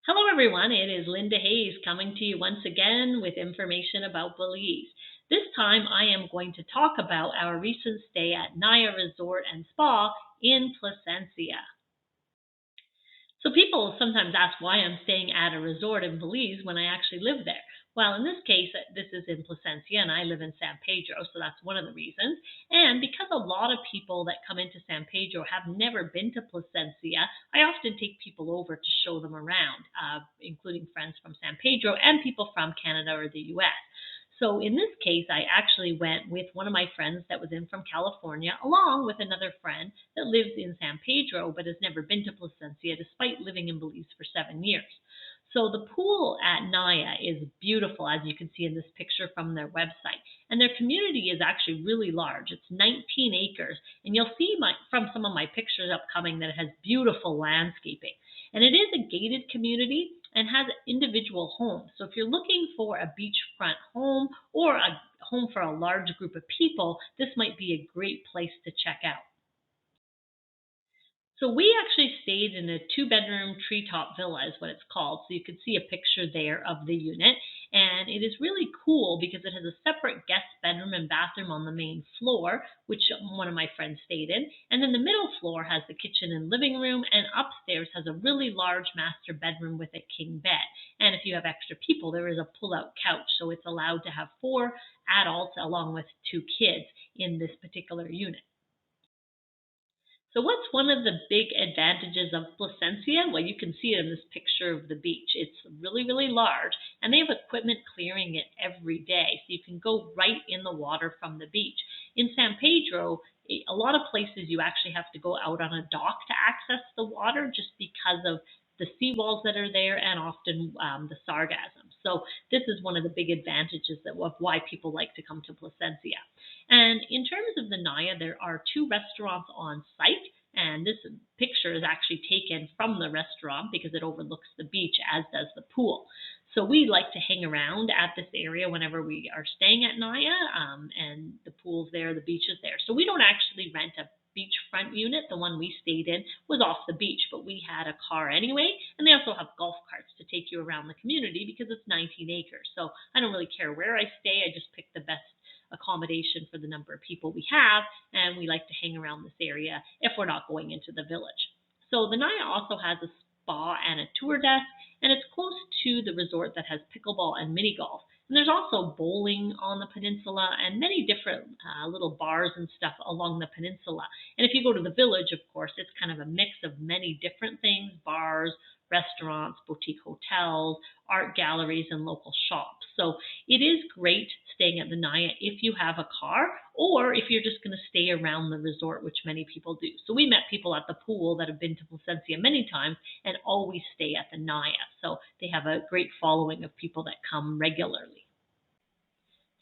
Hello, everyone. It is Linda Hayes coming to you once again with information about Belize. This time, I am going to talk about our recent stay at Naia Resort and Spa in Placencia. So people sometimes ask why I'm staying at a resort in Belize when I actually live there. Well, in this case, this is in Placencia, and I live in San Pedro, so that's one of the reasons. And because a lot of people that come into San Pedro have never been to Placencia, I often take people over to show them around, including friends from San Pedro and people from Canada or the US. So in this case, I actually went with one of my friends that was in from California, along with another friend that lives in San Pedro but has never been to Placencia despite living in Belize for 7 years. So the pool at Naia is beautiful, as you can see in this picture from their website. And their community is actually really large. It's 19 acres. And you'll see from some of my pictures upcoming that it has beautiful landscaping. And it is a gated community and has individual homes. So if you're looking for a beachfront home or a home for a large group of people, this might be a great place to check out. So we actually stayed in a two-bedroom treetop villa is what it's called. So you can see a picture there of the unit. And it is really cool because it has a separate guest bedroom and bathroom on the main floor, which one of my friends stayed in. And then the middle floor has the kitchen and living room, and upstairs has a really large master bedroom with a king bed. And if you have extra people, there is a pull-out couch. So it's allowed to have four adults along with two kids in this particular unit. So what's one of the big advantages of Placencia? Well, you can see it in this picture of the beach. It's really, really large, and they have equipment clearing it every day. So you can go right in the water from the beach. In San Pedro, a lot of places you actually have to go out on a dock to access the water just because of the seawalls that are there and often the sargassum. So this is one of the big advantages of why people like to come to Placencia. And in terms of the Naya, there are two restaurants on site. And this picture is actually taken from the restaurant because it overlooks the beach, as does the pool. So we like to hang around at this area whenever we are staying at Naya, and the pool's there, the beach is there. So we don't actually rent a beachfront unit. The one we stayed in was off the beach, but we had a car anyway. And they also have golf carts to take you around the community because it's 19 acres. So I don't really care where I stay. I just pick the best accommodation for the number of people we have, and we like to hang around this area if we're not going into the village. So the Naya also has a spa and a tour desk, and it's close to the resort that has pickleball and mini golf. And there's also bowling on the peninsula and many different little bars and stuff along the peninsula. And if you go to the village, of course, it's kind of a mix of many different things: bars, restaurants, boutique hotels, art galleries, and local shops. So it is great staying at the Naya if you have a car or if you're just going to stay around the resort, which many people do. So we met people at the pool that have been to Placencia many times and always stay at the Naya. So they have a great following of people that come regularly.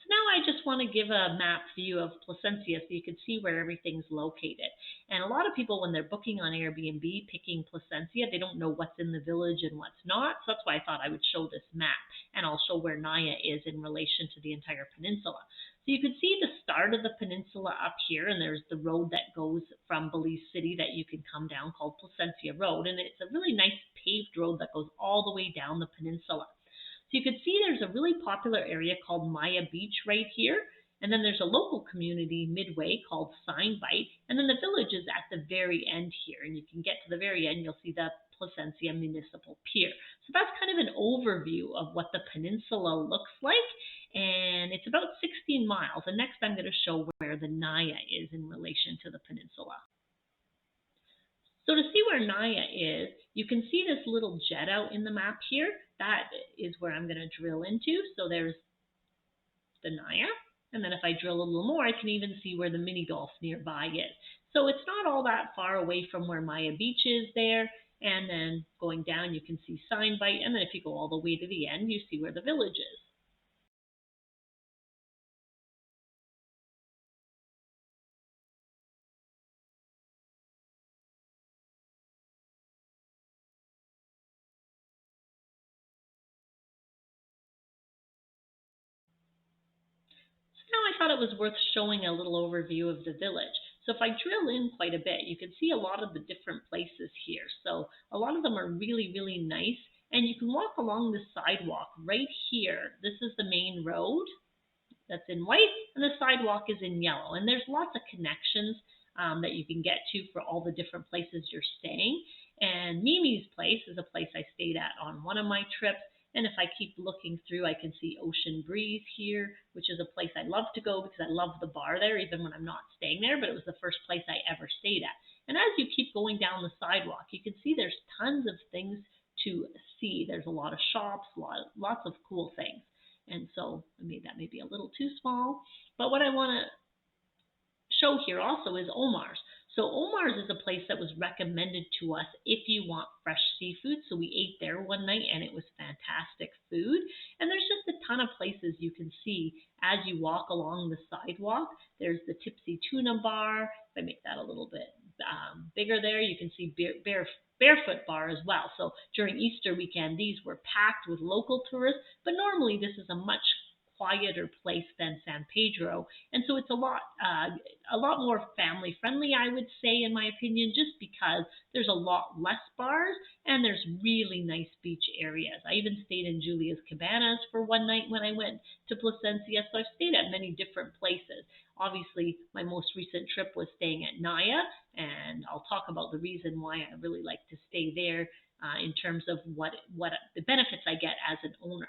So now I just want to give a map view of Placencia so you can see where everything's located. And a lot of people, when they're booking on Airbnb, picking Placencia, they don't know what's in the village and what's not. So that's why I thought I would show this map, and I'll show where Naia is in relation to the entire peninsula. So you can see the start of the peninsula up here, and there's the road that goes from Belize City that you can come down called Placencia Road. And it's a really nice paved road that goes all the way down the peninsula. So you can see there's a really popular area called Maya Beach right here. And then there's a local community midway called Signbite. And then the village is at the very end here. And you can get to the very end, you'll see the Placencia Municipal Pier. So that's kind of an overview of what the peninsula looks like. And it's about 16 miles. And next I'm going to show where the Naya is in relation to the peninsula. So to see where Naia is, you can see this little jet out in the map here. That is where I'm going to drill into. So there's the Naia. And then if I drill a little more, I can even see where the mini golf nearby is. So it's not all that far away from where Maya Beach is there. And then going down, you can see Signbite. And then if you go all the way to the end, you see where the village is. Now I thought it was worth showing a little overview of the village. So if I drill in quite a bit, you can see a lot of the different places here. So a lot of them are really, really nice And you can walk along the sidewalk right here. This is the main road that's in white, and the sidewalk is in yellow. And there's lots of connections that you can get to for all the different places you're staying. And Mimi's place is a place I stayed at on one of my trips. And if I keep looking through, I can see Ocean Breeze here, which is a place I love to go because I love the bar there, even when I'm not staying there. But it was the first place I ever stayed at. And as you keep going down the sidewalk, you can see there's tons of things to see. There's a lot of shops, lots of cool things. And so I made that maybe a little too small. But what I want to show here also is Omar's. So Omar's is a place that was recommended to us if you want fresh seafood. So we ate there one night and it was fantastic food. And there's just a ton of places you can see as you walk along the sidewalk. There's the Tipsy Tuna Bar. If I make that a little bit bigger there, you can see Barefoot Bar as well. So during Easter weekend, these were packed with local tourists, but normally this is a much quieter place than San Pedro, and so it's a lot more family friendly, I would say, in my opinion, just because there's a lot less bars and there's really nice beach areas. I even stayed in Julia's Cabanas for one night when I went to Placencia, so I've stayed at many different places. Obviously, my most recent trip was staying at Naia, and I'll talk about the reason why I really like to stay there in terms of what the benefits I get as an owner.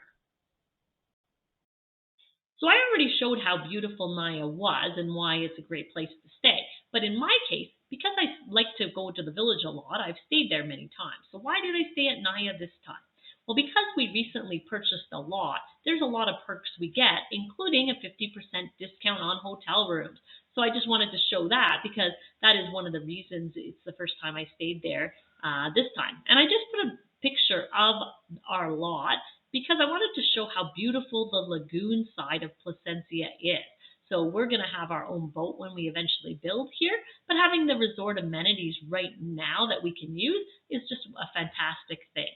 So I already showed how beautiful Naia was and why it's a great place to stay. But in my case, because I like to go to the village a lot, I've stayed there many times. So why did I stay at Naia this time? Well, because we recently purchased a lot, there's a lot of perks we get, including a 50% discount on hotel rooms. So I just wanted to show that because that is one of the reasons it's the first time I stayed there this time. And I just put a picture of our lot because I wanted to show how beautiful the lagoon side of Placencia is. So we're going to have our own boat when we eventually build here, but having the resort amenities right now that we can use is just a fantastic thing.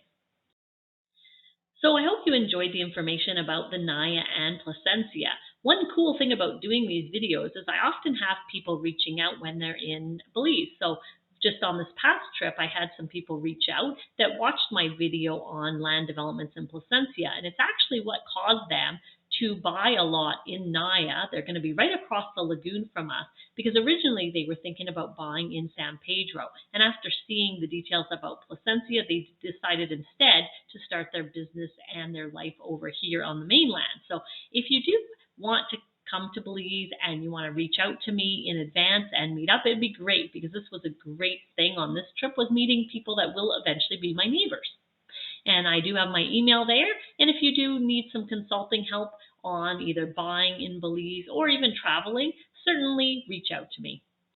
So I hope you enjoyed the information about the Naya and Placencia. One cool thing about doing these videos is I often have people reaching out when they're in Belize. So just on this past trip, I had some people reach out that watched my video on land developments in Placencia, and it's actually what caused them to buy a lot in Naya. They're going to be right across the lagoon from us because originally they were thinking about buying in San Pedro. And after seeing the details about Placencia, they decided instead to start their business and their life over here on the mainland. So if you do want to come to Belize and you want to reach out to me in advance and meet up, it'd be great because this was a great thing on this trip was meeting people that will eventually be my neighbors. And I do have my email there. And if you do need some consulting help on either buying in Belize or even traveling, certainly reach out to me.